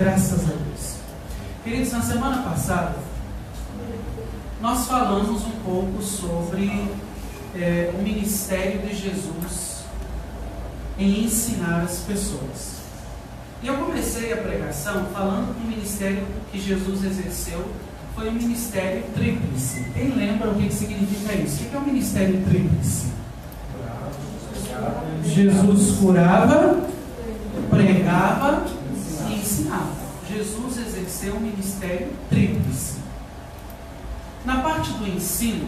Graças a Deus. Queridos, na semana passada, nós falamos um pouco sobre o ministério de Jesus em ensinar as pessoas. E eu comecei a pregação falando que o ministério que Jesus exerceu foi um ministério tríplice. Quem lembra o que significa isso? O que é o ministério tríplice? Jesus curava, pregava e ensinava. Jesus exerceu um ministério tríplice. Na parte do ensino,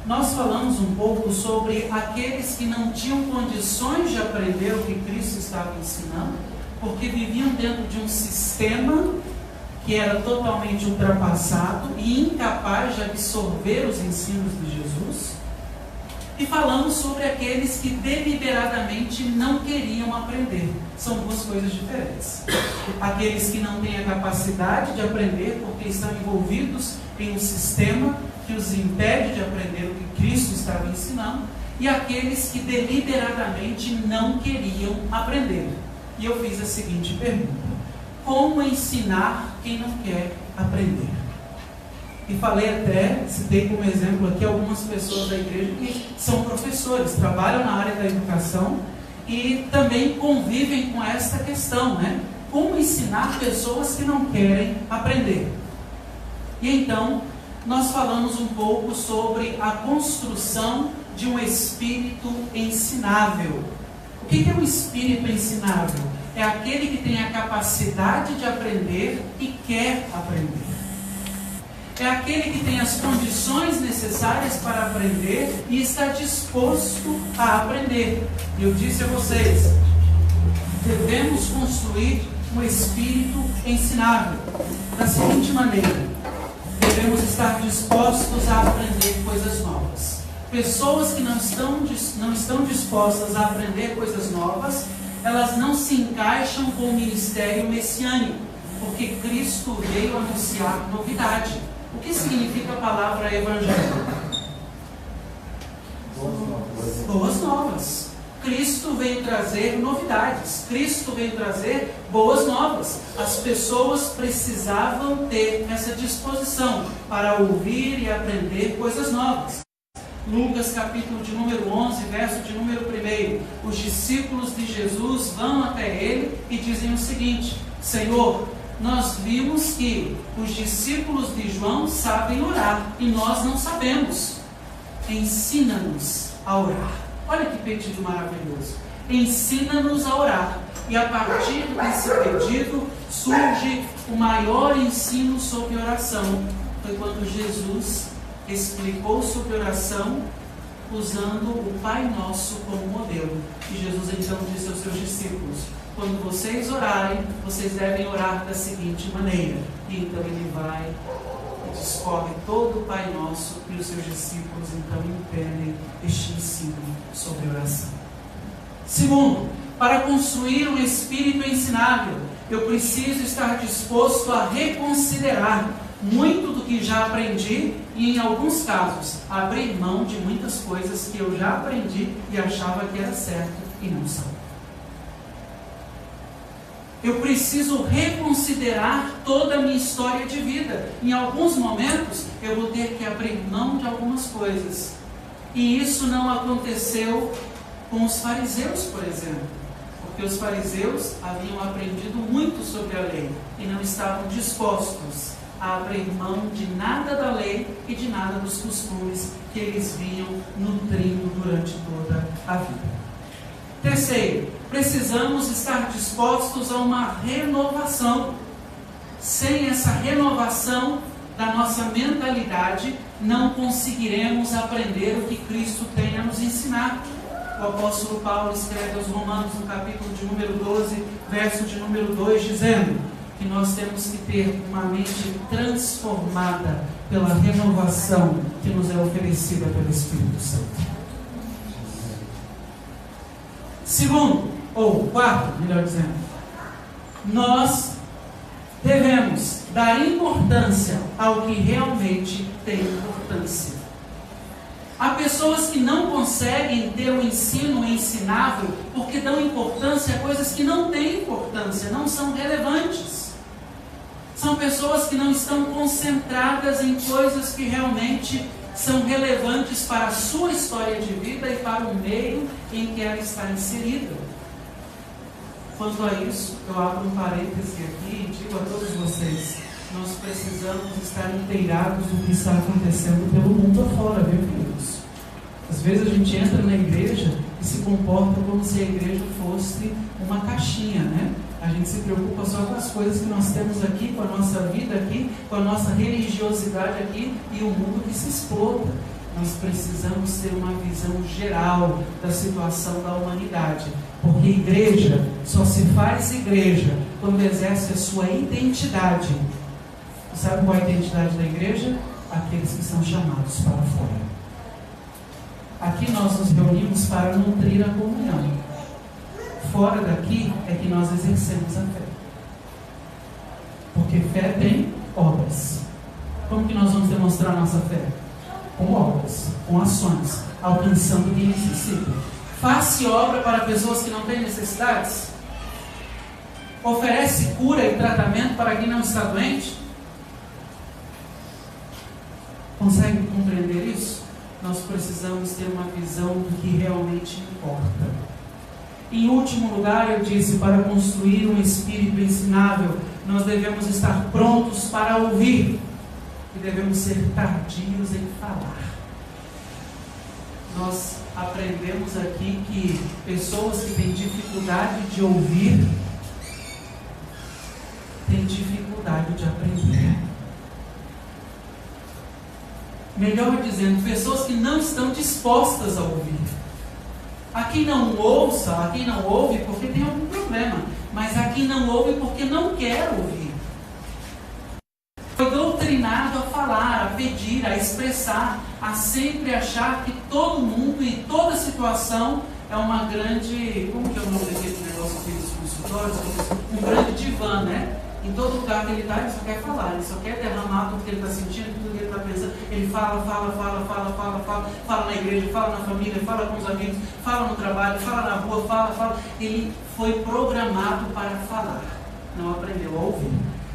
nós falamos um pouco sobre aqueles que não tinham condições de aprender o que Cristo estava ensinando, porque viviam dentro de um sistema que era totalmente ultrapassado e incapaz de absorver os ensinos de Jesus. E falamos sobre aqueles que deliberadamente não queriam aprender. São duas coisas diferentes. Aqueles que não têm a capacidade de aprender porque estão envolvidos em um sistema que os impede de aprender o que Cristo estava ensinando, e aqueles que deliberadamente não queriam aprender. E eu fiz a seguinte pergunta: como ensinar quem não quer aprender? E falei até, citei como exemplo aqui algumas pessoas da igreja que são professores, trabalham na área da educação e também convivem com esta questão, né? Como ensinar pessoas que não querem aprender? E então, nós falamos um pouco sobre a construção de um espírito ensinável. O que é um espírito ensinável? É aquele que tem a capacidade de aprender e quer aprender. É aquele que tem as condições necessárias para aprender e está disposto a aprender. Eu disse a vocês, devemos construir um espírito ensinável da seguinte maneira: devemos estar dispostos a aprender coisas novas. Pessoas que não estão dispostas a aprender coisas novas, elas não se encaixam com o ministério messiânico, porque Cristo veio anunciar novidade. O que significa a palavra evangelho? Boas novas. Cristo veio trazer novidades. Cristo veio trazer boas novas. As pessoas precisavam ter essa disposição para ouvir e aprender coisas novas. Lucas capítulo de número 11, verso de número 1. Os discípulos de Jesus vão até ele e dizem o seguinte: Senhor, nós vimos que os discípulos de João sabem orar e nós não sabemos. Ensina-nos a orar. Olha que pedido maravilhoso. Ensina-nos a orar. E a partir desse pedido surge o maior ensino sobre oração. Foi quando Jesus explicou sobre oração usando o Pai Nosso como modelo. E Jesus então disse aos seus discípulos: quando vocês orarem, vocês devem orar da seguinte maneira. E então ele vai e discorre todo o Pai Nosso, e os seus discípulos então entendem este ensino sobre oração. Segundo, para construir um espírito ensinável, eu preciso estar disposto a reconsiderar muito do que já aprendi e, em alguns casos, abrir mão de muitas coisas que eu já aprendi e achava que era certo e não são. Eu preciso reconsiderar toda a minha história de vida. Em alguns momentos, eu vou ter que abrir mão de algumas coisas. E isso não aconteceu com os fariseus, por exemplo. Porque os fariseus haviam aprendido muito sobre a lei e não estavam dispostos a abrir mão de nada da lei e de nada dos costumes que eles vinham nutrindo durante toda a vida. Terceiro, precisamos estar dispostos a uma renovação. Sem essa renovação da nossa mentalidade, não conseguiremos aprender o que Cristo tem a nos ensinar. O apóstolo Paulo escreve aos Romanos, no capítulo de número 12, verso de número 2, dizendo que nós temos que ter uma mente transformada pela renovação que nos é oferecida pelo Espírito Santo. Segundo, ou quarto, melhor dizendo, nós devemos dar importância ao que realmente tem importância. Há pessoas que não conseguem ter um ensino ensinável porque dão importância a coisas que não têm importância, não são relevantes. São pessoas que não estão concentradas em coisas que realmente são relevantes para a sua história de vida e para o meio em que ela está inserida. Quanto a isso, eu abro um parêntese aqui e digo a todos vocês: nós precisamos estar inteirados do que está acontecendo pelo mundo afora, viu, queridos? Às vezes a gente entra na igreja e se comporta como se a igreja fosse uma caixinha, né? A gente se preocupa só com as coisas que nós temos aqui, com a nossa vida aqui, com a nossa religiosidade aqui e o mundo que se explota. Nós precisamos ter uma visão geral da situação da humanidade, porque igreja só se faz igreja quando exerce a sua identidade. Sabe qual é a identidade da igreja? Aqueles que são chamados para fora. Aqui nós nos reunimos para nutrir a comunhão. Fora daqui é que nós exercemos a fé. Porque fé tem obras. Como que nós vamos demonstrar a nossa fé? Com obras, com ações, alcançando quem necessita. Faça obra para pessoas que não têm necessidades. Oferece cura e tratamento para quem não está doente. Consegue compreender isso? Nós precisamos ter uma visão do que realmente importa. Em último lugar, eu disse, para construir um espírito ensinável, nós devemos estar prontos para ouvir e devemos ser tardios em falar. Nós aprendemos aqui que pessoas que têm dificuldade de ouvir têm dificuldade de aprender. Melhor dizendo, pessoas que não estão dispostas a ouvir. Há quem não ouça, há quem não ouve porque tem algum problema, mas há quem não ouve porque não quer ouvir. Foi doutrinado a falar, a pedir, a expressar, a sempre achar que todo mundo e toda situação é uma grande, como que é o nome daquele negócio aqui dos consultórios? Um grande divã, né? Em todo lugar que ele está, ele só quer falar, ele só quer derramar tudo que ele está sentindo, tudo que ele está pensando. Ele fala na igreja, fala na família, fala com os amigos, fala no trabalho, fala na rua, fala. Ele foi programado para falar, não aprendeu a ouvir.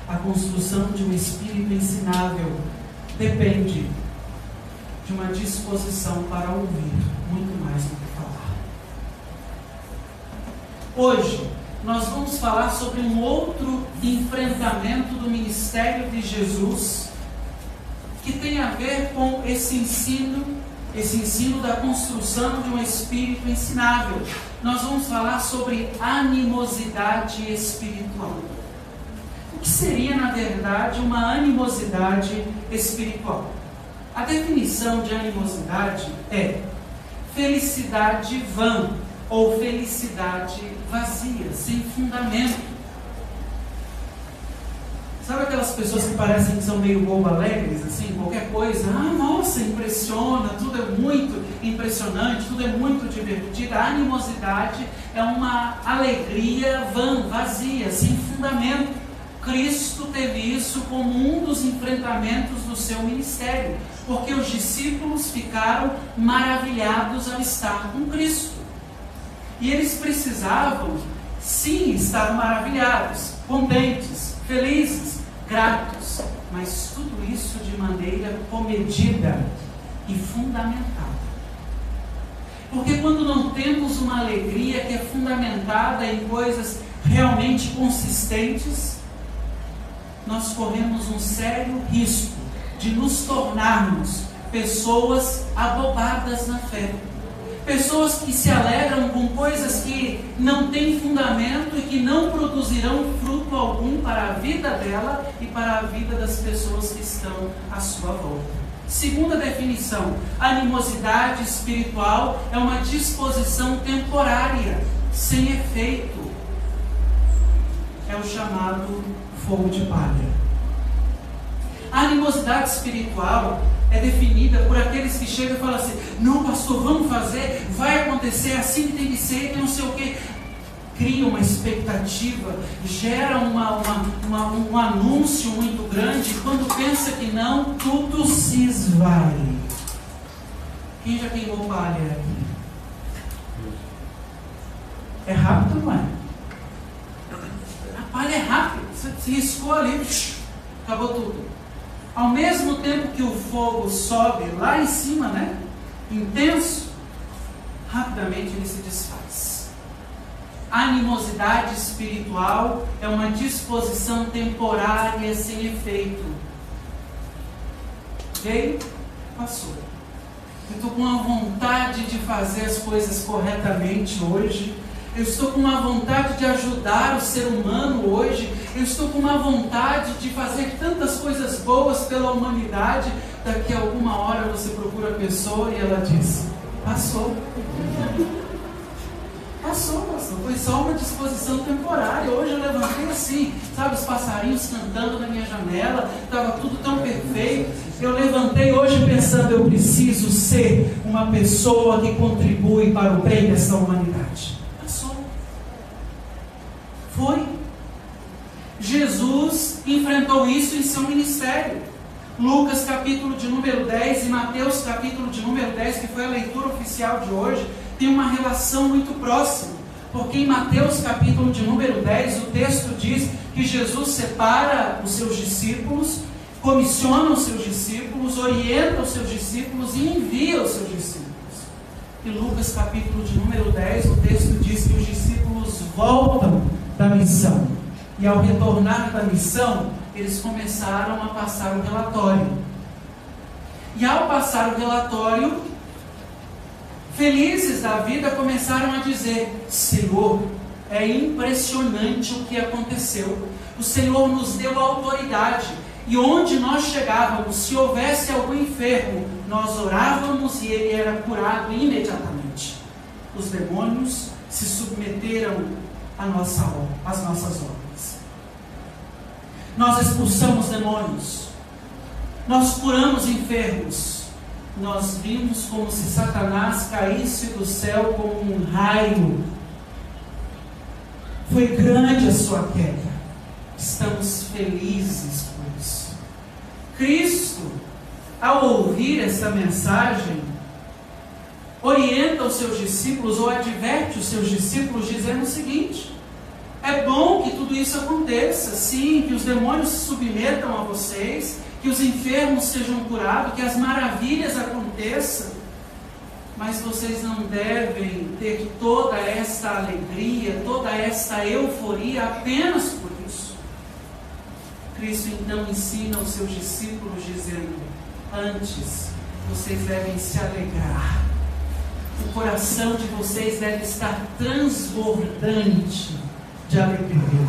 A construção de um espírito ensinável depende de uma disposição para ouvir, muito mais do que falar. Hoje, nós vamos falar sobre um outro enfrentamento do ministério de Jesus, que tem a ver com esse ensino da construção de um espírito ensinável. Nós vamos falar sobre animosidade espiritual. O que seria, na verdade, uma animosidade espiritual? A definição de animosidade é felicidade vã, ou felicidade vazia, sem fundamento. Sabe aquelas pessoas que parecem que são meio bobo alegres, assim, qualquer coisa, nossa, impressiona, tudo é muito impressionante, tudo é muito divertido. A animosidade é uma alegria vã, vazia, sem fundamento. Cristo teve isso como um dos enfrentamentos do seu ministério, porque os discípulos ficaram maravilhados ao estar com Cristo. E eles precisavam, sim, estar maravilhados, contentes, felizes, gratos, mas tudo isso de maneira comedida e fundamentada. Porque quando não temos uma alegria que é fundamentada em coisas realmente consistentes, nós corremos um sério risco de nos tornarmos pessoas abobadas na fé. Pessoas que se alegram com coisas que não têm fundamento e que não produzirão fruto algum para a vida dela e para a vida das pessoas que estão à sua volta. Segunda definição, animosidade espiritual é uma disposição temporária, sem efeito. É o chamado fogo de palha. A animosidade espiritual é definida por aqueles que chegam e falam assim: não, pastor, vamos fazer, vai acontecer, assim que tem que ser, que não sei o que. Cria uma expectativa, gera um anúncio muito grande, e quando pensa que não, tudo se esvai. Quem já queimou palha aqui? É rápido, não é? A palha é rápida, você riscou ali, Acabou tudo. Ao mesmo tempo que o fogo sobe lá em cima, né? Intenso, rapidamente ele se desfaz. A animosidade espiritual é uma disposição temporária sem efeito. Veio, passou. Eu estou com uma vontade de fazer as coisas corretamente hoje. Eu estou com uma vontade de ajudar o ser humano hoje. Eu estou com uma vontade de fazer tantas coisas boas pela humanidade. Daqui a alguma hora você procura a pessoa e ela diz: passou. Passou, pastor. Foi só uma disposição temporária. Hoje eu levantei assim, sabe, os passarinhos cantando na minha janela. Estava tudo tão perfeito. Eu levantei hoje pensando: eu preciso ser uma pessoa que contribui para o bem dessa humanidade. Passou. Foi. Jesus enfrentou isso em seu ministério. Lucas capítulo de número 10 e Mateus capítulo de número 10, que foi a leitura oficial de hoje, tem uma relação muito próxima. Porque em Mateus capítulo de número 10, o texto diz que Jesus separa os seus discípulos, comissiona os seus discípulos, orienta os seus discípulos e envia os seus discípulos. Em Lucas capítulo de número 10, o texto diz que os discípulos voltam da missão. E ao retornar da missão, eles começaram a passar o relatório. E ao passar o relatório, felizes da vida, começaram a dizer: Senhor, é impressionante o que aconteceu. O Senhor nos deu autoridade. E onde nós chegávamos, se houvesse algum enfermo, nós orávamos e ele era curado imediatamente. Os demônios se submeteram às nossas ordens. Nós expulsamos demônios. Nós curamos enfermos. Nós vimos como se Satanás caísse do céu como um raio. Foi grande a sua queda. Estamos felizes por isso. Cristo, ao ouvir essa mensagem, orienta os seus discípulos ou adverte os seus discípulos dizendo o seguinte: é bom que tudo isso aconteça, sim, que os demônios se submetam a vocês, que os enfermos sejam curados, que as maravilhas aconteçam, mas vocês não devem ter toda esta alegria, toda esta euforia apenas por isso. Cristo então ensina aos seus discípulos dizendo: antes, vocês devem se alegrar. O coração de vocês deve estar transbordante de alegria,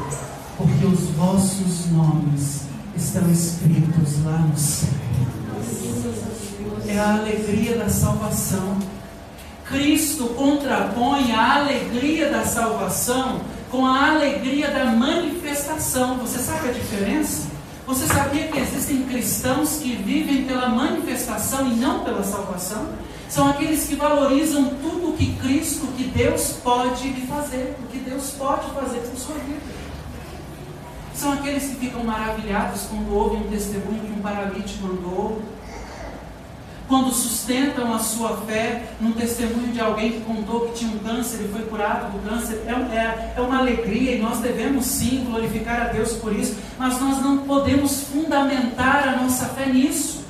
porque os vossos nomes estão escritos lá no céu. É a alegria da salvação. Cristo contrapõe a alegria da salvação com a alegria da manifestação. Você sabe a diferença? Você sabia que existem cristãos que vivem pela manifestação e não pela salvação? São aqueles que valorizam tudo o que Cristo, que Deus pode lhe fazer, o que Deus pode fazer por sua vida. São aqueles que ficam maravilhados quando ouvem um testemunho que um paralítico andou, quando sustentam a sua fé num testemunho de alguém que contou que tinha um câncer e foi curado do câncer. É uma alegria e nós devemos sim glorificar a Deus por isso, mas nós não podemos fundamentar a nossa fé nisso.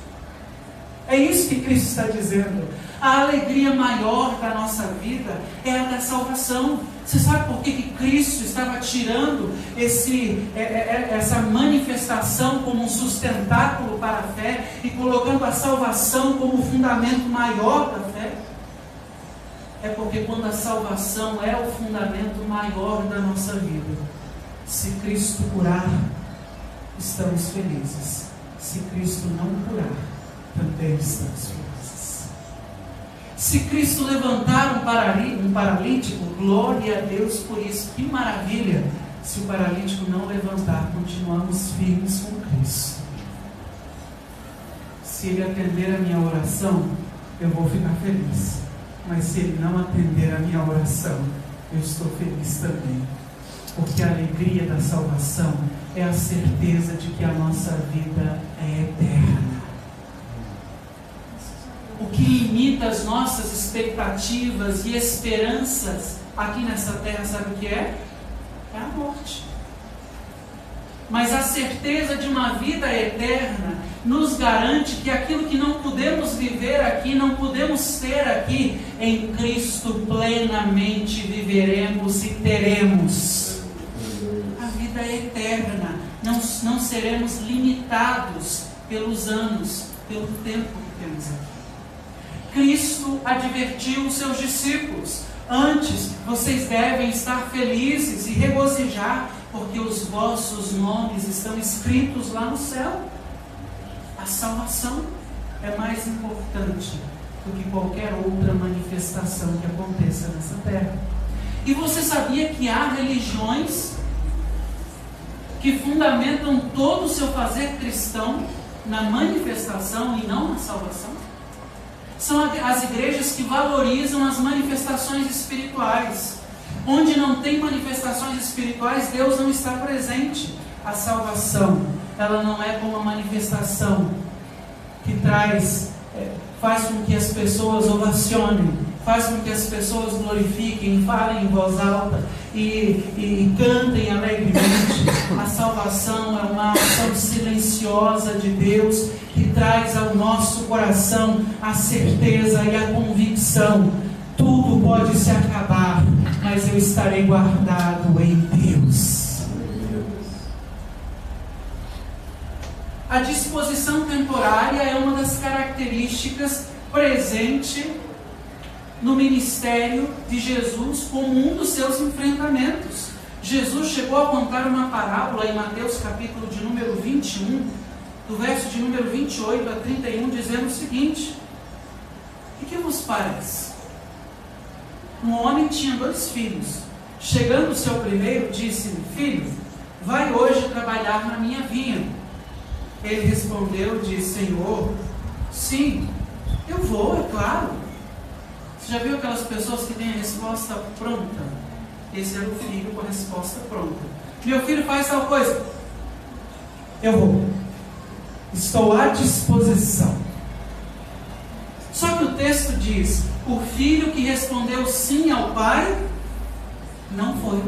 É isso que Cristo está dizendo. A alegria maior da nossa vida é a da salvação. Você sabe por que Cristo estava tirando essa manifestação como um sustentáculo para a fé e colocando a salvação como o fundamento maior da fé? É porque quando a salvação é o fundamento maior da nossa vida, se Cristo curar, estamos felizes. Se Cristo não curar, também estamos felizes. Se Cristo levantar um paralítico, glória a Deus por isso, que maravilha. Se o paralítico não levantar, continuamos firmes com Cristo. Se ele atender a minha oração, eu vou ficar feliz. Mas se ele não atender a minha oração, eu estou feliz também. Porque a alegria da salvação é a certeza de que a nossa vida é eterna. O que limita as nossas expectativas e esperanças aqui nessa terra, sabe o que é? É a morte. Mas a certeza de uma vida eterna nos garante que aquilo que não podemos viver aqui, não podemos ter aqui, em Cristo plenamente viveremos e teremos. A vida é eterna. Não seremos limitados pelos anos, pelo tempo que temos aqui. Cristo advertiu os seus discípulos: antes, vocês devem estar felizes e regozijar, porque os vossos nomes estão escritos lá no céu. A salvação é mais importante do que qualquer outra manifestação que aconteça nessa terra. E você sabia que há religiões que fundamentam todo o seu fazer cristão na manifestação e não na salvação? São as igrejas que valorizam as manifestações espirituais. Onde não tem manifestações espirituais, Deus não está presente. A salvação, ela não é como a manifestação que faz com que as pessoas ovacionem, faz com que as pessoas glorifiquem, falem em voz alta e cantem alegremente. A salvação é uma ação silenciosa de Deus que traz ao nosso coração a certeza e a convicção: tudo pode se acabar, mas eu estarei guardado em Deus. A disposição temporária é uma das características presente no ministério de Jesus como um dos seus enfrentamentos. Jesus chegou a contar uma parábola em Mateus capítulo de número 21, do verso de número 28 a 31, dizendo o seguinte: o que vos parece? Um homem tinha 2 filhos. Chegando o seu primeiro, disse-lhe: filho, vai hoje trabalhar na minha vinha. Ele respondeu, disse: Senhor, sim, eu vou, é claro. Você já viu aquelas pessoas que têm a resposta pronta? Esse era o filho com a resposta pronta. Meu filho faz tal coisa. Eu vou. Estou à disposição. Só que o texto diz: o filho que respondeu sim ao pai, não foi.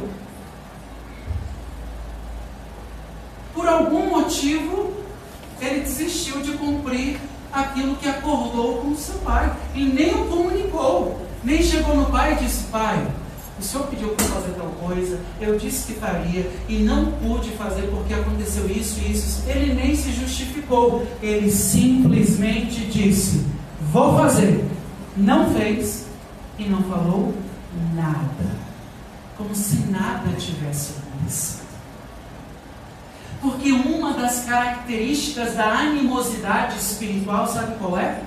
Por algum motivo, ele desistiu de cumprir aquilo que acordou com o seu pai. E nem o comunicou. Nem chegou no pai e disse: pai, o senhor pediu para fazer tal coisa, eu disse que faria, e não pude fazer porque aconteceu isso e isso. Ele nem se justificou. Ele simplesmente disse: vou fazer. Não fez e não falou nada. Como se nada tivesse acontecido. Porque uma das características da animosidade espiritual, sabe qual é?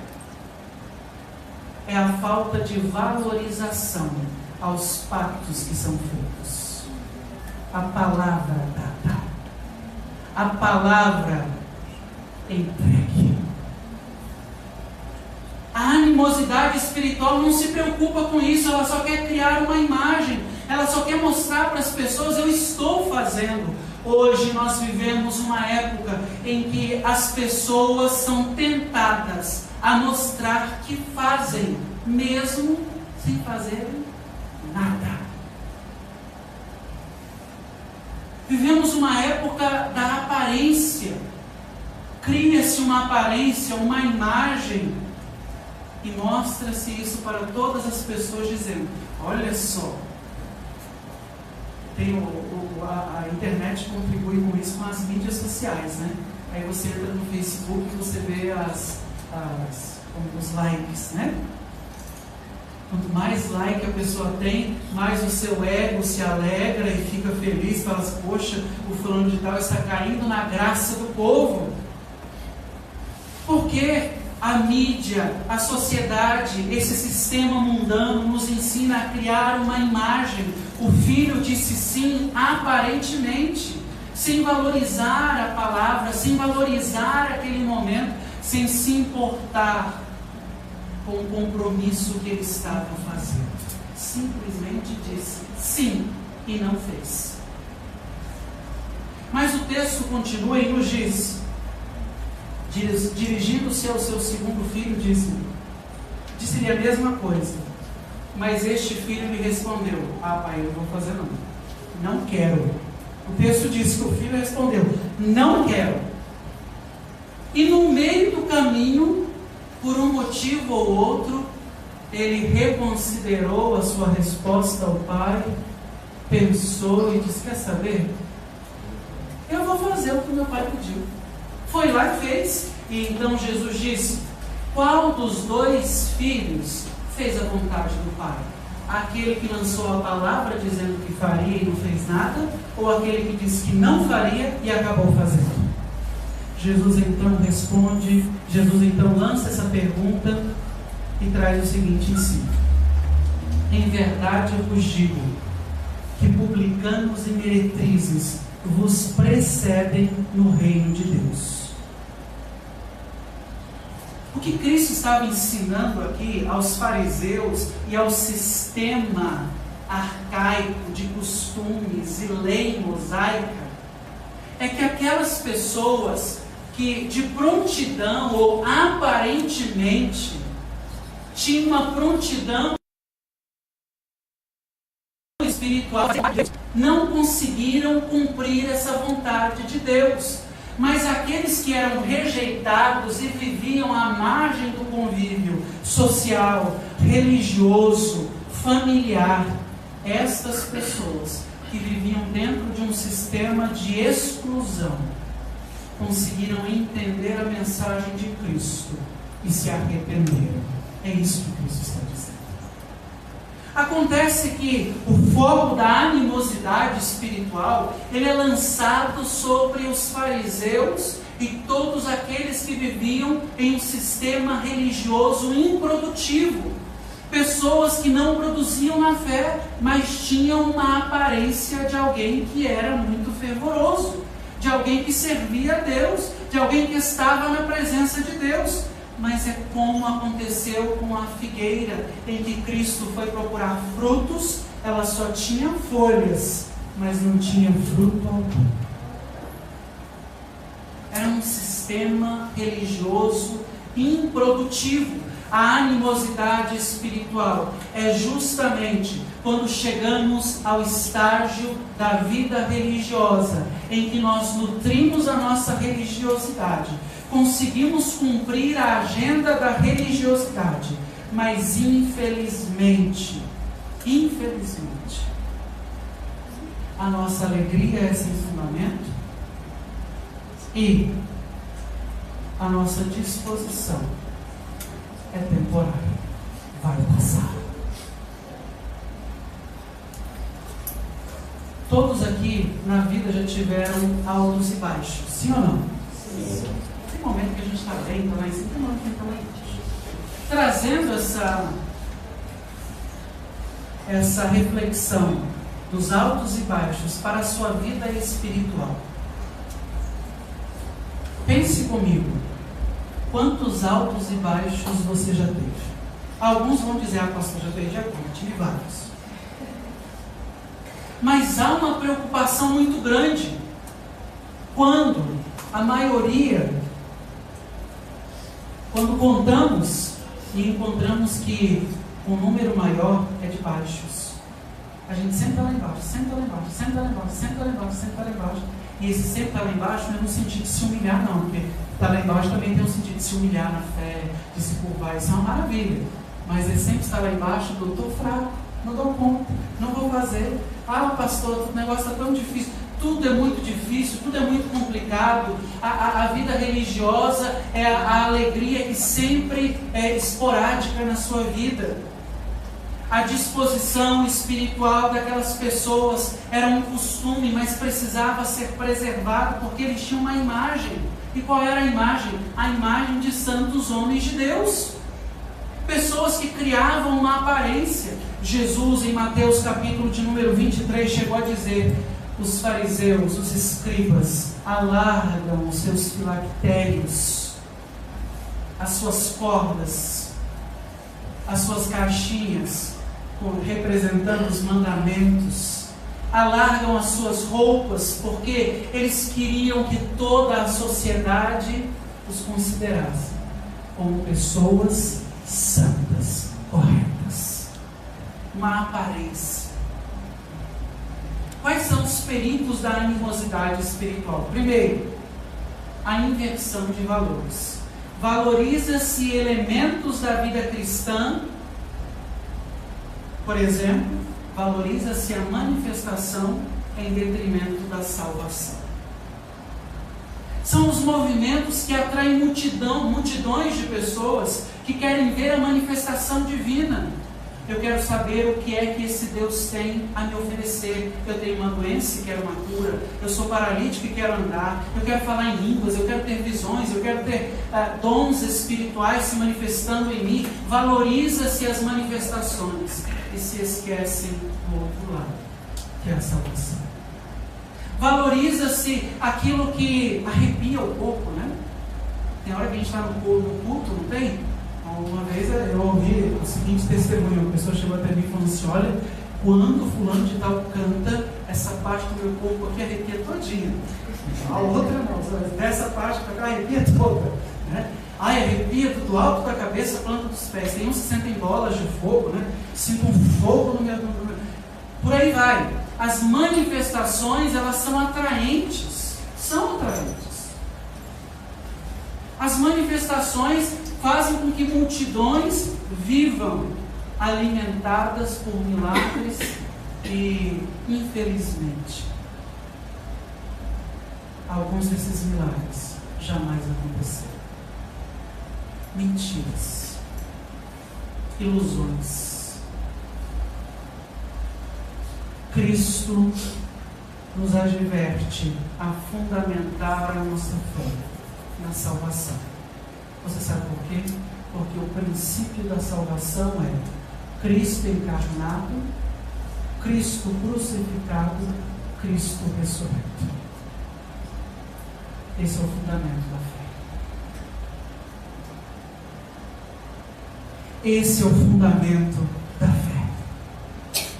É a falta de valorização aos pactos que são feitos. A palavra dada, a palavra entregue. A animosidade espiritual não se preocupa com isso, ela só quer criar uma imagem, ela só quer mostrar para as pessoas: eu estou fazendo. Hoje nós vivemos uma época em que as pessoas são tentadas a mostrar que fazem, mesmo sem fazerem nada. Vivemos uma época da aparência. Cria-se uma aparência, uma imagem, e mostra-se isso para todas as pessoas, dizendo: olha só. A internet contribui com isso, com as mídias sociais, né? Aí você entra no Facebook e você vê os likes, né? Quanto mais like a pessoa tem, mais o seu ego se alegra e fica feliz, fala assim: poxa, o fulano de tal está caindo na graça do povo. Porque a mídia, a sociedade, esse sistema mundano nos ensina a criar uma imagem. O filho disse sim aparentemente, sem valorizar a palavra, sem valorizar aquele momento, sem se importar com o compromisso que ele estava fazendo. Simplesmente disse sim e não fez. Mas o texto continua e nos diz: dirigindo-se ao seu segundo filho, disse-lhe a mesma coisa. Mas este filho lhe respondeu: pai, eu não vou fazer não quero. O texto diz que o filho respondeu: não quero. E no meio do caminho, por um motivo ou outro, ele reconsiderou a sua resposta ao pai, pensou e disse: quer saber? Eu vou fazer o que meu pai pediu. Foi lá e fez. E então Jesus disse: qual dos dois filhos fez a vontade do pai? Aquele que lançou a palavra dizendo que faria e não fez nada? Ou aquele que disse que não faria e acabou fazendo? Jesus então lança essa pergunta e traz o seguinte ensino: em verdade eu vos digo que publicanos e meretrizes vos precedem no reino de Deus. O que Cristo estava ensinando aqui aos fariseus e ao sistema arcaico de costumes e lei mosaica é que aquelas pessoas que de prontidão ou aparentemente tinham uma prontidão espiritual, não conseguiram cumprir essa vontade de Deus. Mas aqueles que eram rejeitados e viviam à margem do convívio social, religioso, familiar, estas pessoas que viviam dentro de um sistema de exclusão, conseguiram entender a mensagem de Cristo e se arrependeram. É isso que Cristo está dizendo. Acontece que o foco da animosidade espiritual, ele é lançado sobre os fariseus e todos aqueles que viviam em um sistema religioso improdutivo. Pessoas que não produziam na fé, mas tinham uma aparência de alguém que era muito fervoroso, de alguém que servia a Deus, de alguém que estava na presença de Deus. Mas é como aconteceu com a figueira, em que Cristo foi procurar frutos, ela só tinha folhas, mas não tinha fruto algum. Era um sistema religioso improdutivo. A animosidade espiritual é justamente quando chegamos ao estágio da vida religiosa, em que nós nutrimos a nossa religiosidade, conseguimos cumprir a agenda da religiosidade, mas infelizmente, a nossa alegria é sem fundamento e a nossa disposição é temporária, vai passar. Todos aqui na vida já tiveram altos e baixos, sim ou não? Sim. Tem momento que a gente está bem, está lá em cima, tem momento que está lá embaixo. Trazendo essa reflexão dos altos e baixos para a sua vida espiritual. Pense comigo. Quantos altos e baixos você já teve? Alguns vão dizer: pastor, já perdi a conta, tive vários. Mas há uma preocupação muito grande quando a maioria, quando contamos e encontramos que o número maior é de baixos. A gente senta lá embaixo, senta lá embaixo, senta lá embaixo, senta lá embaixo, senta lá embaixo. E esse sentar lá embaixo não é no sentido de se humilhar, não, porque estar lá embaixo também tem um sentido de se humilhar na fé, de se curvar, isso é uma maravilha. Mas é sempre estar lá embaixo do: estou fraco, não dou conta, não vou fazer. Pastor, o negócio está tão difícil. Tudo é muito difícil, tudo é muito complicado. A vida religiosa é a alegria que sempre é esporádica na sua vida. A disposição espiritual daquelas pessoas era um costume, mas precisava ser preservado, porque eles tinham uma imagem. E qual era a imagem? A imagem de santos homens de Deus. Pessoas que criavam uma aparência. Jesus, em Mateus capítulo de número 23, chegou a dizer: os fariseus, os escribas, alargam os seus filactérios, as suas cordas, as suas caixinhas, representando os mandamentos, alargam as suas roupas, porque eles queriam que toda a sociedade os considerasse como pessoas santas, corretas. Uma aparência. Quais Quais são os perigos da animosidade espiritual? Primeiro, a inversão de valores. Valoriza-se elementos da vida cristã, por exemplo, valoriza-se a manifestação em detrimento da salvação. São os movimentos que atraem multidões de pessoas que querem ver a manifestação divina. Eu quero saber o que é que esse Deus tem a me oferecer. Eu tenho uma doença e quero uma cura. Eu sou paralítico e quero andar. Eu quero falar em línguas, eu quero ter visões, eu quero ter dons espirituais se manifestando em mim. Valoriza-se as manifestações e se esquecem do outro lado, que é a salvação. Valoriza-se aquilo que arrepia o corpo, né? Tem hora que a gente está no culto, não tem? Uma vez eu ouvi o seguinte testemunho, uma pessoa chegou até mim e falou assim: olha, quando fulano de tal canta, essa parte do meu corpo aqui arrepia todinha. A outra não, dessa parte para cá arrepia toda, né? Ai, arrepia do alto da cabeça, planta dos pés. Tem uns que sentem bolas de fogo, né? Sinto um fogo no meu... Por aí vai. As manifestações, elas são atraentes. São atraentes. As manifestações fazem com que multidões vivam alimentadas por milagres e, infelizmente, alguns desses milagres jamais aconteceram. Mentiras, ilusões. Cristo nos adverte a fundamentar a nossa fé na salvação. Você sabe por quê? Porque o princípio da salvação é Cristo encarnado, Cristo crucificado, Cristo ressurreto. Esse é o fundamento da fé. Esse é o fundamento da fé.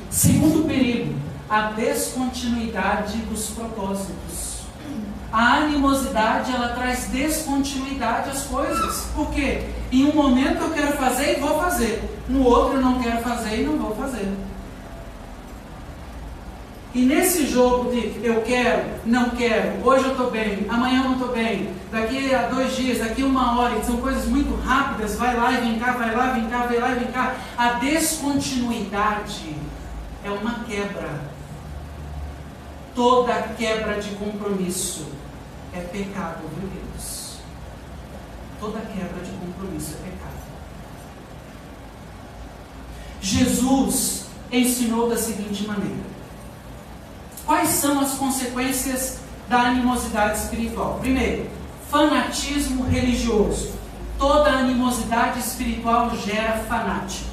Segundo perigo, a descontinuidade dos propósitos. A animosidade, ela traz descontinuidade às coisas. Por quê? Em um momento eu quero fazer e vou fazer. No outro eu não quero fazer e não vou fazer. E nesse jogo de eu quero, não quero, hoje eu estou bem, amanhã eu não estou bem, daqui a 2 dias, daqui a 1 hora, que são coisas muito rápidas, vai lá e vem cá, vai lá, vem cá, vai lá e vem cá. A descontinuidade é uma quebra. Toda quebra de compromisso é pecado, viu, Deus? Toda quebra de compromisso é pecado. Jesus ensinou da seguinte maneira. Quais são as consequências da animosidade espiritual? Primeiro, fanatismo religioso. Toda animosidade espiritual gera fanáticos.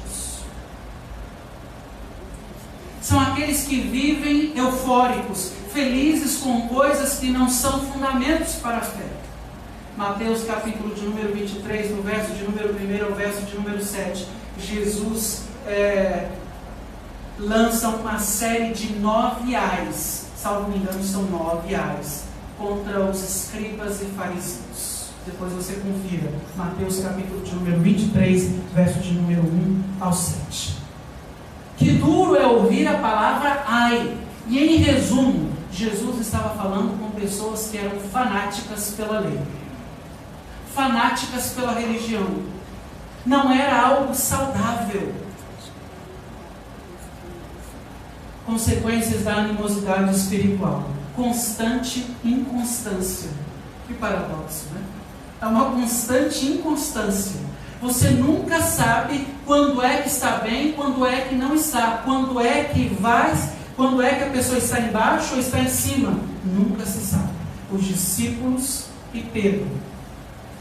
São aqueles que vivem eufóricos, felizes com coisas que não são fundamentos para a fé. Mateus capítulo de número 23, no verso de número 1 ao verso de número 7, Jesus lança uma série de 9 ais, salvo me engano são 9 ais, contra os escribas e fariseus. Depois você confira, Mateus capítulo de número 23, verso de número 1 ao 7. Que duro é ouvir a palavra ai. E em resumo, Jesus estava falando com pessoas que eram fanáticas pela lei, fanáticas pela religião. Não era algo saudável. Consequências da animosidade espiritual: constante inconstância. Que paradoxo, né? É uma constante inconstância. Você nunca sabe quando é que está bem, quando é que não está, quando é que vai, quando é que a pessoa está embaixo ou está em cima. Nunca se sabe. Os discípulos e Pedro,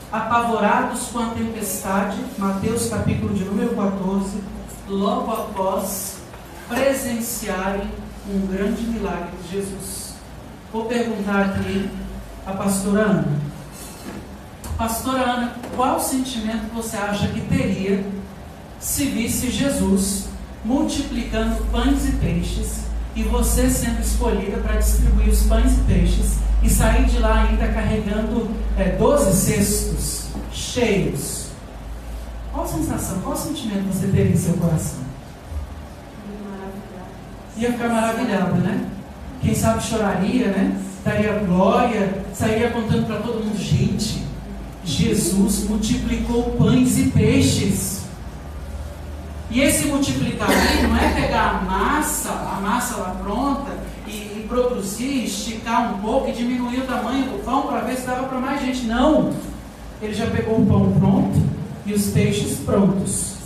apavorados com a tempestade, Mateus capítulo de número 14, logo após presenciarem um grande milagre de Jesus. Vou perguntar aqui a pastora Ana. Pastora Ana, qual sentimento você acha que teria se visse Jesus multiplicando pães e peixes e você sendo escolhida para distribuir os pães e peixes e sair de lá ainda carregando 12 cestos cheios? Qual sensação, qual sentimento você teria em seu coração? Ia ficar maravilhada, né? Quem sabe choraria, né? Daria glória, sairia contando para todo mundo: gente, Jesus multiplicou pães e peixes. E esse multiplicar aí não é pegar a massa lá pronta, e produzir, esticar um pouco e diminuir o tamanho do pão para ver se dava para mais gente. Não! Ele já pegou o pão pronto e os peixes prontos.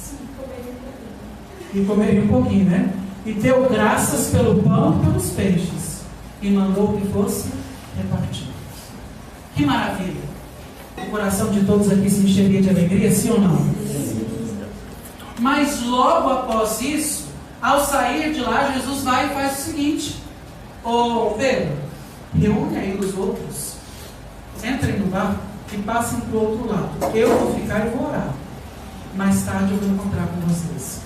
E comeria um pouquinho, né? E deu graças pelo pão e pelos peixes. E mandou que fosse repartido. Que maravilha! O coração de todos aqui se encheria de alegria, sim ou não? Mas logo após isso, ao sair de lá, Jesus vai e faz o seguinte: ô Pedro, reúne aí os outros, entrem no barco e passem para o outro lado. Eu vou ficar e vou orar. Mais tarde eu vou encontrar com vocês.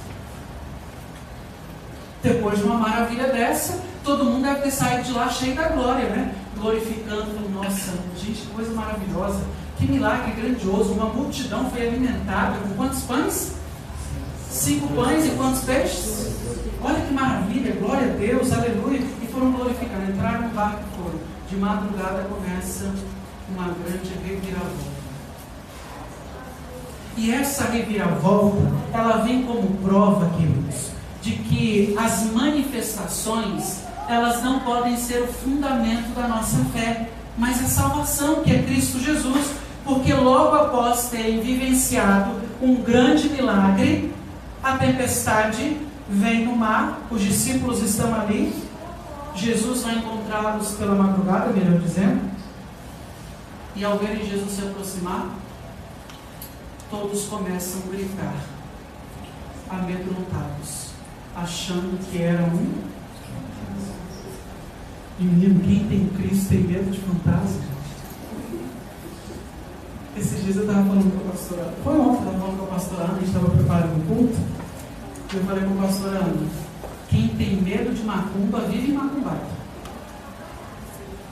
Depois de uma maravilha dessa, todo mundo deve ter saído de lá cheio da glória, né? Glorificando: nossa, gente, que coisa maravilhosa, que milagre grandioso. Uma multidão foi alimentada com quantos pães? 5 pães e quantos peixes? Olha que maravilha, glória a Deus, aleluia. E foram glorificando, entraram no barco e foram. De madrugada começa uma grande reviravolta. E essa reviravolta, ela vem como prova, queridos, de que as manifestações, elas não podem ser o fundamento da nossa fé, mas a salvação, que é Cristo Jesus. Porque logo após terem vivenciado um grande milagre, a tempestade vem no mar, os discípulos estão ali, Jesus vai encontrá-los pela madrugada, melhor dizendo, e ao verem Jesus se aproximar, todos começam a gritar, amedrontados, achando que era um... E menino, quem tem Cristo tem medo de fantasma? Esses dias eu estava falando com a pastora, foi ontem, eu estava falando com a pastora Ana, a gente estava preparando o culto, e eu falei com a pastora Ana: quem tem medo de macumba vive macumbado.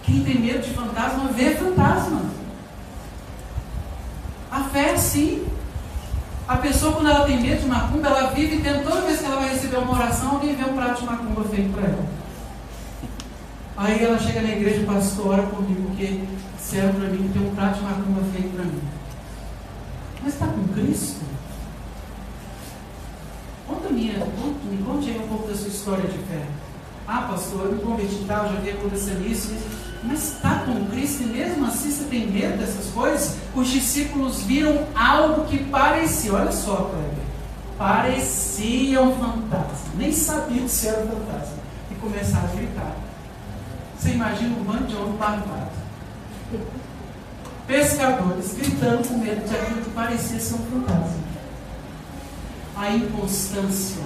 Quem tem medo de fantasma vê fantasma. A fé é assim. A pessoa, quando ela tem medo de macumba, ela vive tendo, toda vez que ela vai receber uma oração, alguém vê um prato de macumba feito para ela. Aí ela chega na igreja: pastor, ora comigo, porque disseram para mim que tem um prato de macumba feito para mim. Mas está com Cristo? Me conte aí um pouco da sua história de fé. Ah, pastor, eu me converti e tal, já vi acontecendo isso. Mas está com Cristo e mesmo assim você tem medo dessas coisas? Os discípulos viram algo que parecia, olha só, Kleber, parecia um fantasma. Nem sabiam se era um fantasma. E começaram a gritar. Você imagina um bando de homem barbado, pescadores gritando com medo de aquilo que parecia ser um fantasma. A inconstância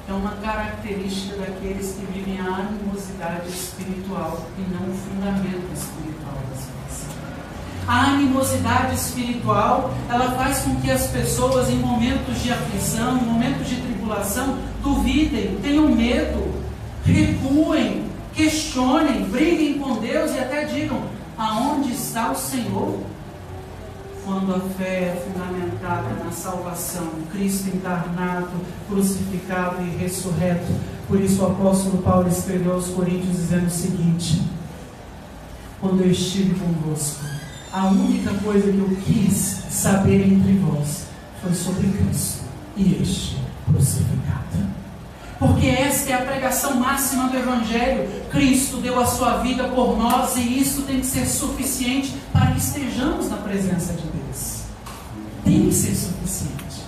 é uma característica daqueles que vivem a animosidade espiritual e não o fundamento espiritual das coisas. A animosidade espiritual, ela faz com que as pessoas, em momentos de aflição, em momentos de tribulação, duvidem, tenham medo, recuem, questionem, briguem com Deus e até digam: aonde está o Senhor? Quando a fé é fundamentada na salvação, Cristo encarnado, crucificado e ressurreto. Por isso o apóstolo Paulo escreveu aos Coríntios dizendo o seguinte: quando eu estive convosco, a única coisa que eu quis saber entre vós foi sobre Cristo e este crucificado. Porque esta é a pregação máxima do Evangelho. Cristo deu a sua vida por nós e isso tem que ser suficiente para que estejamos na presença de Deus. Tem que ser suficiente.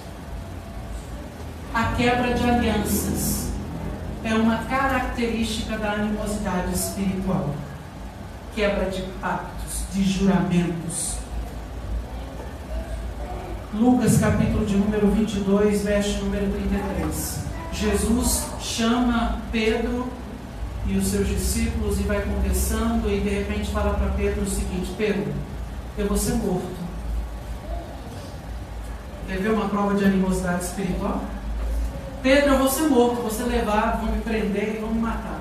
A quebra de alianças é uma característica da animosidade espiritual. Quebra de pactos, de juramentos. Lucas capítulo de número 22, verso número 33. Jesus chama Pedro e os seus discípulos e vai conversando e de repente fala para Pedro o seguinte: Pedro, eu vou ser morto. Quer ver uma prova de animosidade espiritual? Pedro, eu vou ser morto, vou ser levado, vão me prender e vão me matar.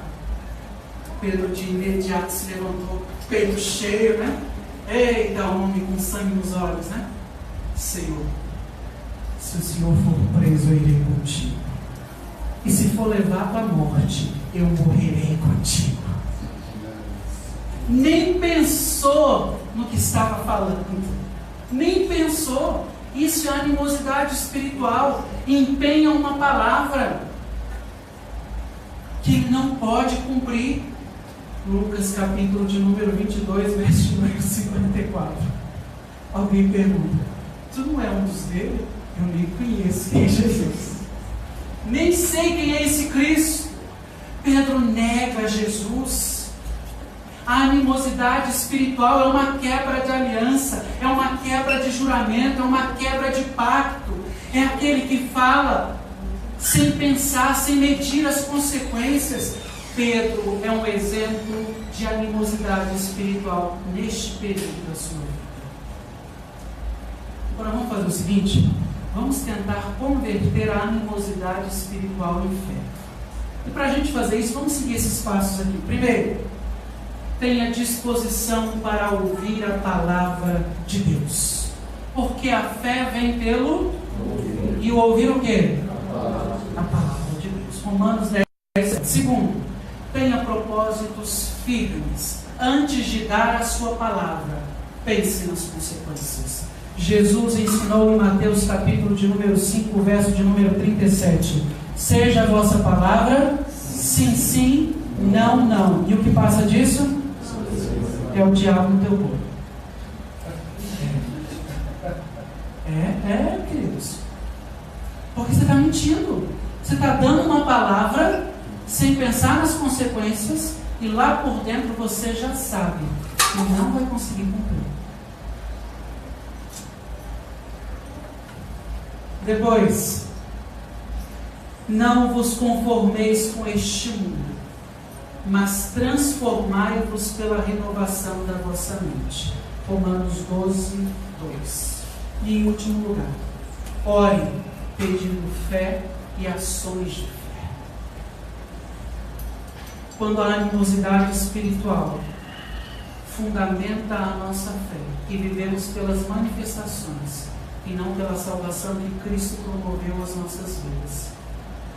Pedro de imediato se levantou, peito cheio, né? Eita, homem com sangue nos olhos, né? Senhor, se o Senhor for preso, eu irei contigo. E se for levado à morte, eu morrerei contigo. nem pensou no que estava falando, nem pensou. Isso é animosidade espiritual. Empenha uma palavra que ele não pode cumprir. Lucas capítulo de número 22, verso de número 54. Alguém pergunta: tu não é um dos dele? Eu nem conheço quem é Jesus, nem sei quem é esse Cristo. Pedro nega Jesus. A animosidade espiritual é uma quebra de aliança, é uma quebra de juramento, é uma quebra de pacto. É aquele que fala sem pensar, sem medir as consequências. Pedro é um exemplo de animosidade espiritual neste período da sua vida. Agora vamos fazer o seguinte: vamos tentar converter a animosidade espiritual em fé. E para a gente fazer isso, vamos seguir esses passos aqui. Primeiro, tenha disposição para ouvir a palavra de Deus. Porque a fé vem pelo ouvir. E o ouvir o quê? A palavra de Deus. Romanos 10. Segundo, tenha propósitos firmes. Antes de dar a sua palavra, pense nas consequências. Jesus ensinou em Mateus capítulo de número 5, verso de número 37. Seja a vossa palavra sim, sim, não, não. E o que passa disso? É o diabo no teu corpo. Queridos. Porque você está mentindo. Você está dando uma palavra sem pensar nas consequências, e lá por dentro você já sabe que não vai conseguir cumprir. Depois, não vos conformeis com este mundo, mas transformai-vos pela renovação da vossa mente. Romanos 12, 2. E em último lugar, ore pedindo fé e ações de fé. Quando a animosidade espiritual fundamenta a nossa fé e vivemos pelas manifestações e não pela salvação que Cristo promoveu às nossas vidas,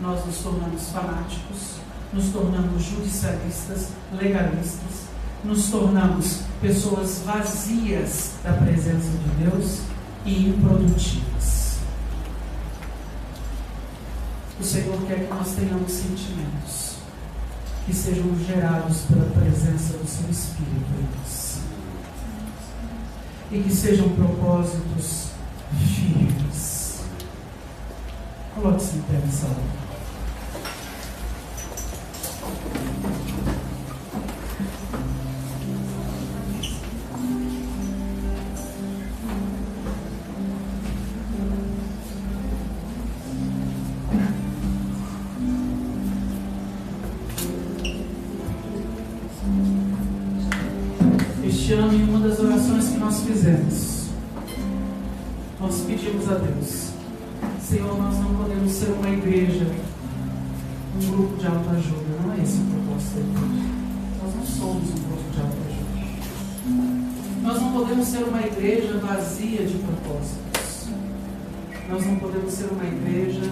nós nos tornamos fanáticos, nos tornamos judicialistas, legalistas, nos tornamos pessoas vazias da presença de Deus e improdutivas. O Senhor quer que nós tenhamos sentimentos que sejam gerados pela presença do seu Espírito em nós, e que sejam propósitos firmes. Coloque-se em pé nessa hora. Este ano, em uma das orações que nós fizemos, nós pedimos a Deus: Senhor, nós não podemos ser uma igreja, um grupo de autoajuda. Não é esse o propósito da igreja. Nós não somos um grupo de autoajuda. Nós não podemos ser uma igreja vazia de propósitos. Nós não podemos ser uma igreja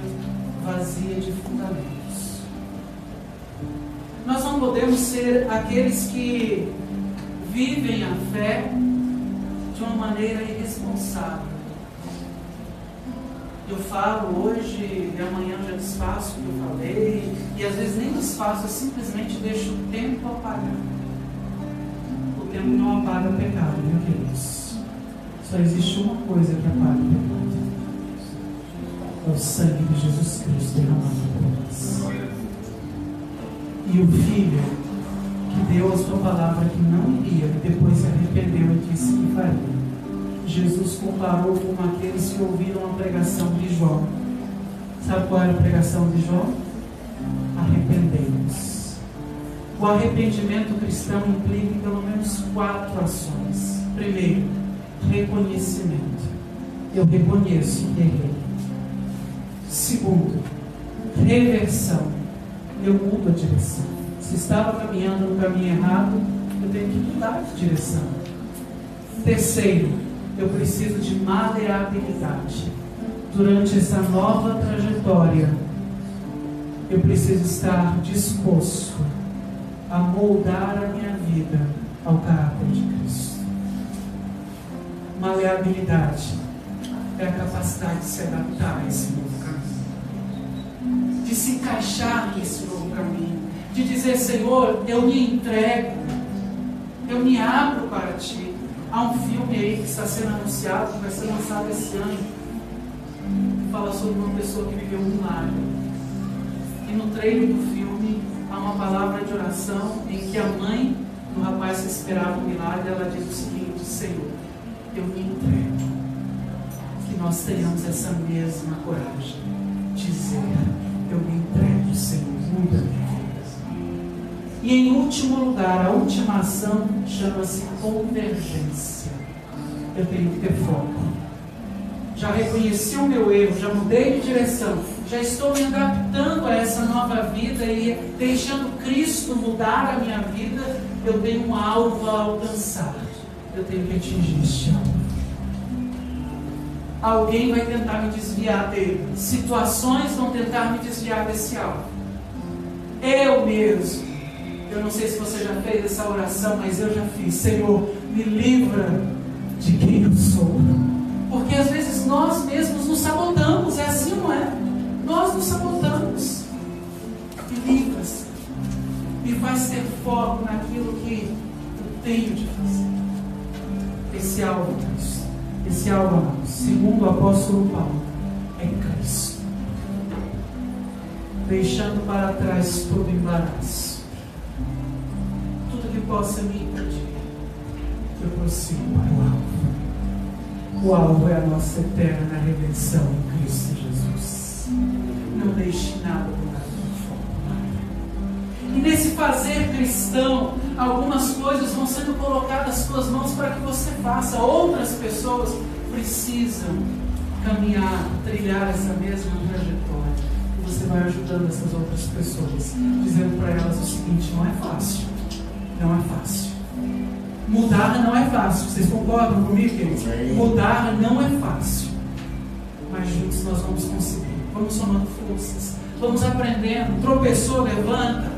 vazia de fundamentos. Nós não podemos ser aqueles que vivem a fé de uma maneira irresponsável. Eu falo hoje e amanhã já desfaço o que eu falei, e às vezes nem desfaço, eu simplesmente deixo o tempo apagar. O tempo não apaga o pecado, meu queridos. Só existe uma coisa que apaga o pecado: é o sangue de Jesus Cristo derramado por nós. E o Filho que deu a sua palavra que não iria, e depois se arrependeu e disse que faria. Jesus comparou com aqueles que ouviram a pregação de João. Sabe qual era a pregação de João? Arrependei-vos. O arrependimento cristão implica pelo menos 4 ações. Primeiro, reconhecimento. Eu reconheço que errei. Segundo, reversão. Eu mudo a direção. Se estava caminhando no caminho errado, eu tenho que mudar de direção. Terceiro, eu preciso de maleabilidade. Durante essa nova trajetória, eu preciso estar disposto a moldar a minha vida ao caráter de Cristo. Maleabilidade é a capacidade de se adaptar a esse novo caminho, de se encaixar nesse novo caminho, de dizer: Senhor, eu me entrego, eu me abro para Ti. Há um filme aí que está sendo anunciado, que vai ser lançado esse ano, que fala sobre uma pessoa que viveu um milagre. E no trailer do filme há uma palavra de oração em que a mãe do rapaz que esperava um milagre, ela diz o seguinte: Senhor, eu me entrego. Que nós tenhamos essa mesma coragem de dizer: eu me entrego, Senhor, muda minha vida. E em último lugar, a última ação chama-se convergência. Eu tenho que ter foco. Já reconheci o meu erro, já mudei de direção, já estou me adaptando a essa nova vida e deixando Cristo mudar a minha vida. Eu tenho um alvo a alcançar. Eu tenho que atingir este alvo. Alguém vai tentar me desviar dele. Situações vão tentar me desviar desse alvo. Eu mesmo. Eu não sei se você já fez essa oração, mas eu já fiz. Senhor, me livra de quem eu sou. Porque às vezes nós mesmos nos sabotamos. É assim, não é? Nós nos sabotamos. Me livra, Senhor. Me faz ter foco naquilo que eu tenho de fazer. Esse alvo, Cristo. Esse alvo, segundo o apóstolo Paulo, é Cristo. Deixando para trás todo embaraço, tudo que possa me impedir, eu prossigo para o alvo. O alvo é a nossa eterna redenção em Cristo Jesus. Não deixe nada mudar do foco. E nesse fazer cristão, algumas coisas vão sendo colocadas nas suas mãos para que você faça. Outras pessoas precisam caminhar, trilhar essa mesma trajetória. E você vai ajudando essas outras pessoas, dizendo para elas o seguinte: não é fácil. Não é fácil. Mudar não é fácil. Vocês concordam comigo, queridos? Mudar não é fácil. Mas juntos nós vamos conseguir. Vamos somando forças. Vamos aprendendo. Tropeçou, levanta.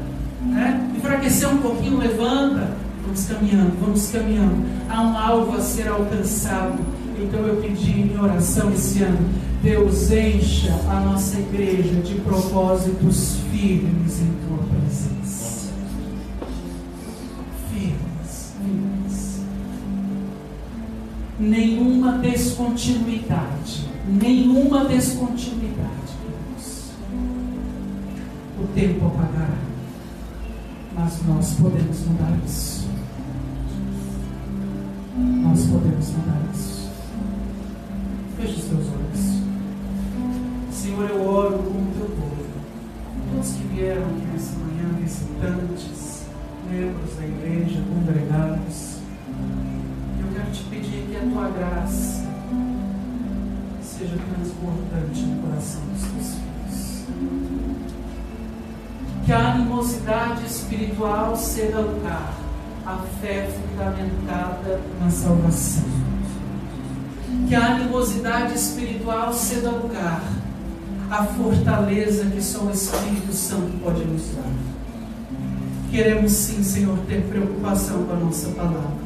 Enfraqueceu um pouquinho, levanta. Vamos caminhando, vamos caminhando. Há um alvo a ser alcançado. Então eu pedi em oração esse ano: Deus, encha a nossa igreja de propósitos firmes em Tua presença. Firmes, firmes. Nenhuma descontinuidade. Nenhuma descontinuidade, Deus. O tempo apagará. Mas nós podemos mudar isso. Nós podemos mudar isso. Feche os teus olhos. Senhor, eu oro com o teu povo. Todos que vieram aqui nessa manhã, visitantes, membros da igreja, congregados. Eu quero te pedir que a tua graça seja transbordante no coração dos teus filhos. Que a animosidade espiritual ceda lugar à fé fundamentada na salvação. Que a animosidade espiritual ceda lugar à fortaleza que só o Espírito Santo pode nos dar. Queremos sim, Senhor, ter preocupação com a nossa palavra.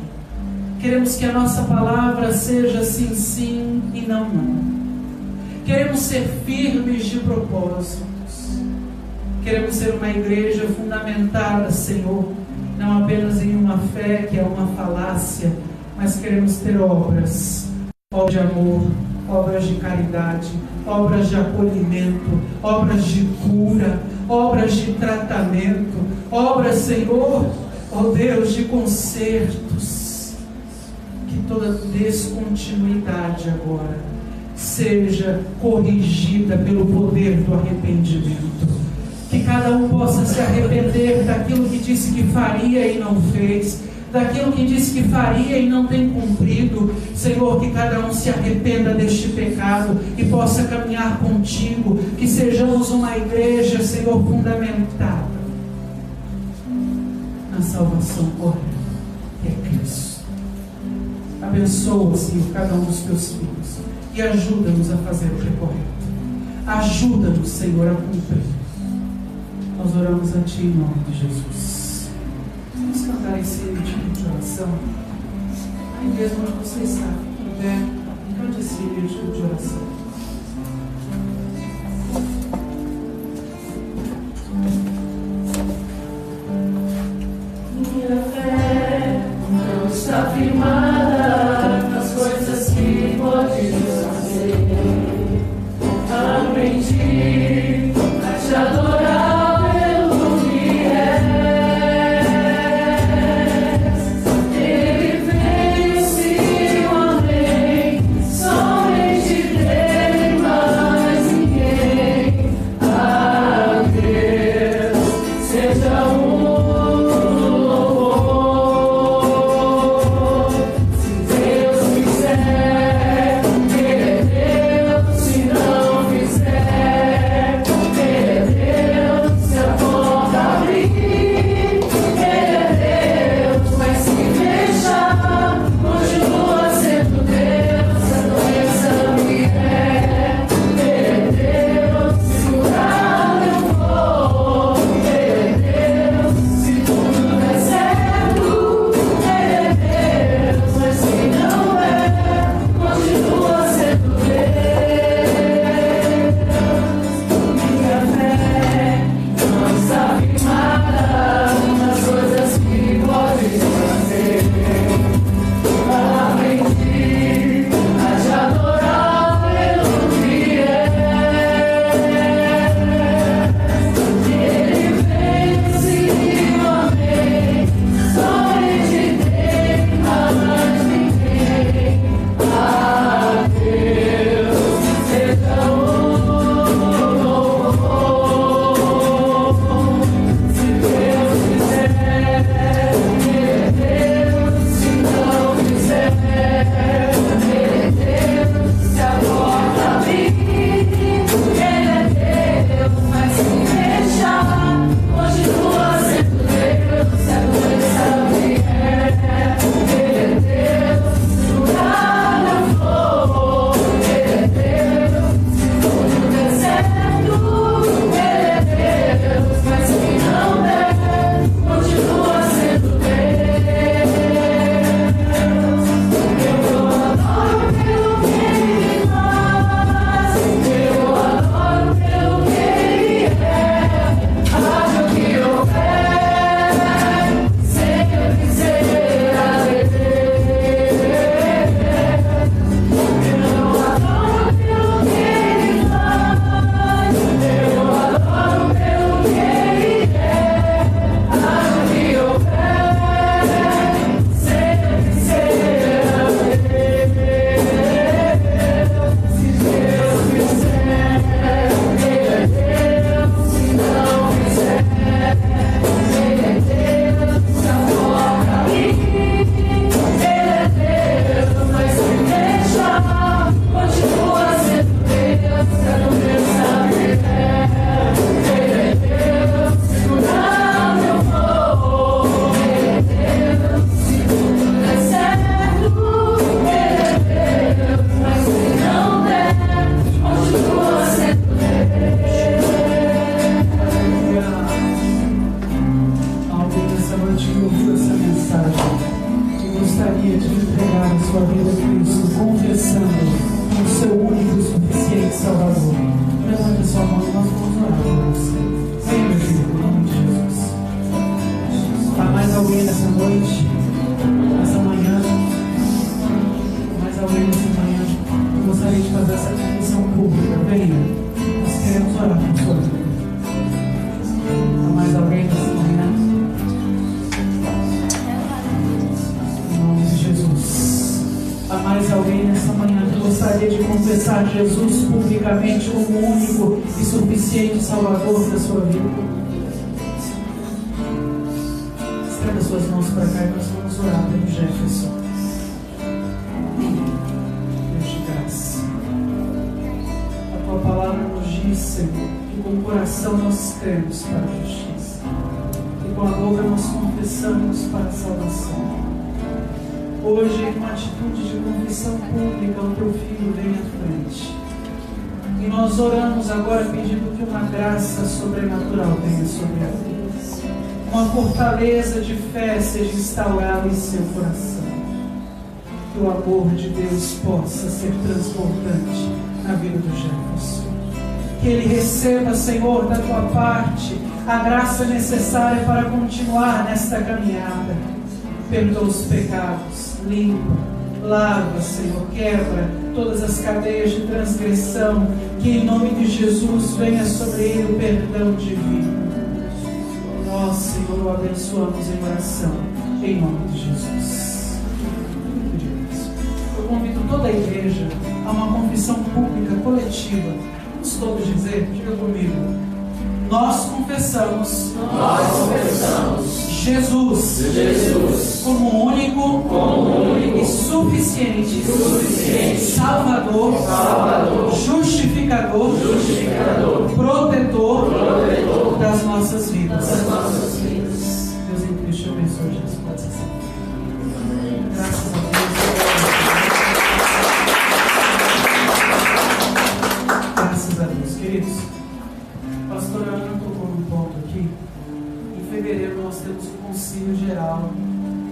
Queremos que a nossa palavra seja sim, sim e não, não. Queremos ser firmes de propósitos. Queremos ser uma igreja fundamentada, Senhor, não apenas em uma fé que é uma falácia, mas queremos ter obras de amor, obras de caridade, obras de acolhimento, obras de cura, obras de tratamento, obras, Senhor, ó Deus, de consertos. Que toda descontinuidade agora seja corrigida pelo poder do arrependimento. Que cada um possa se arrepender daquilo que disse que faria e não fez, daquilo que disse que faria e não tem cumprido. Senhor, que cada um se arrependa deste pecado e possa caminhar contigo. Que sejamos uma igreja, Senhor, fundamentada na salvação correta, que é Cristo. Abençoa, Senhor, cada um dos teus filhos e ajuda-nos a fazer o que é correto. Ajuda-nos, Senhor, a cumprir. Nós oramos a Ti em nome de Jesus. Vamos cantar esse hino de oração, aí mesmo onde você está, em pé, encante esse ritmo de oração. Minha fé não está firmada nas coisas que podes fazer. Aprendi a te adorar pelo que és. Ele fez e o amei, somente dele, mais ninguém. A Deus seja Jesus publicamente como o único e suficiente Salvador da sua vida. Estenda suas mãos para cá e nós vamos orar pelo Jefferson. Deus de graça. A tua palavra nos diz, Senhor, que com o coração nós cremos para a justiça e com a boca nós confessamos para a salvação. Hoje, em uma atitude de confissão pública, o teu filho vem à frente. E nós oramos agora pedindo que uma graça sobrenatural venha sobre a vida. uma fortaleza de fé seja instaurada em seu coração. Que o amor de Deus possa ser transbordante na vida do Jefferson. Que ele receba, Senhor, da tua parte a graça necessária para continuar nesta caminhada. Perdoa os pecados, limpa, lava, Senhor, quebra todas as cadeias de transgressão. Que em nome de Jesus venha sobre ele o perdão divino. Nós, Senhor, o abençoamos em oração, em nome de Jesus. Eu convido toda a igreja a uma confissão pública coletiva. Vamos todos dizer, diga comigo. Nós confessamos Jesus como único e suficiente Salvador, justificador, protetor das nossas vidas. Deus em Cristo te abençoe, Jesus. Pode ser assim. Graças a Deus. Graças a Deus, queridos. A pastora Ana tocou num ponto aqui. Em fevereiro nós temos o Concílio Geral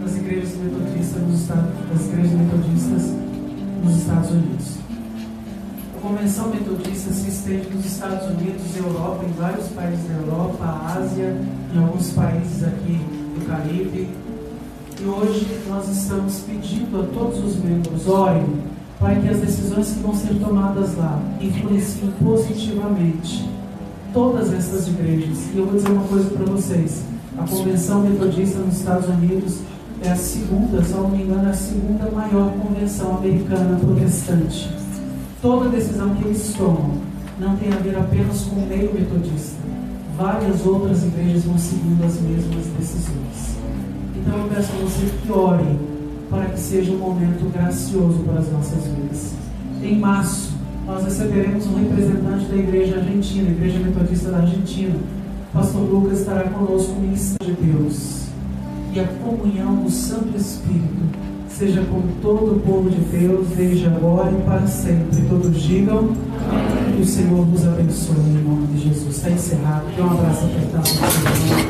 das Igrejas Metodistas nos Estados Unidos. A Convenção Metodista se estende nos Estados Unidos, Europa, em vários países da Europa, Ásia, em alguns países aqui do Caribe. E hoje nós estamos pedindo a todos os membros, orem, para que as decisões que vão ser tomadas lá influenciem positivamente todas essas igrejas. E eu vou dizer uma coisa para vocês: a Convenção Metodista nos Estados Unidos é a segunda, se não me engano, é a segunda maior convenção americana protestante. Toda decisão que eles tomam não tem a ver apenas com o meio metodista. Várias outras igrejas vão seguindo as mesmas decisões. Então eu peço a você que ore para que seja um momento gracioso para as nossas vidas. Em março, nós receberemos um representante da Igreja Argentina, a Igreja Metodista da Argentina. O pastor Lucas estará conosco no ministério de Deus. E a comunhão do Santo Espírito seja com todo o povo de Deus, desde agora e para sempre. Todos digam amém. Que o Senhor nos abençoe em nome de Jesus. Está encerrado. Dê um abraço apertado.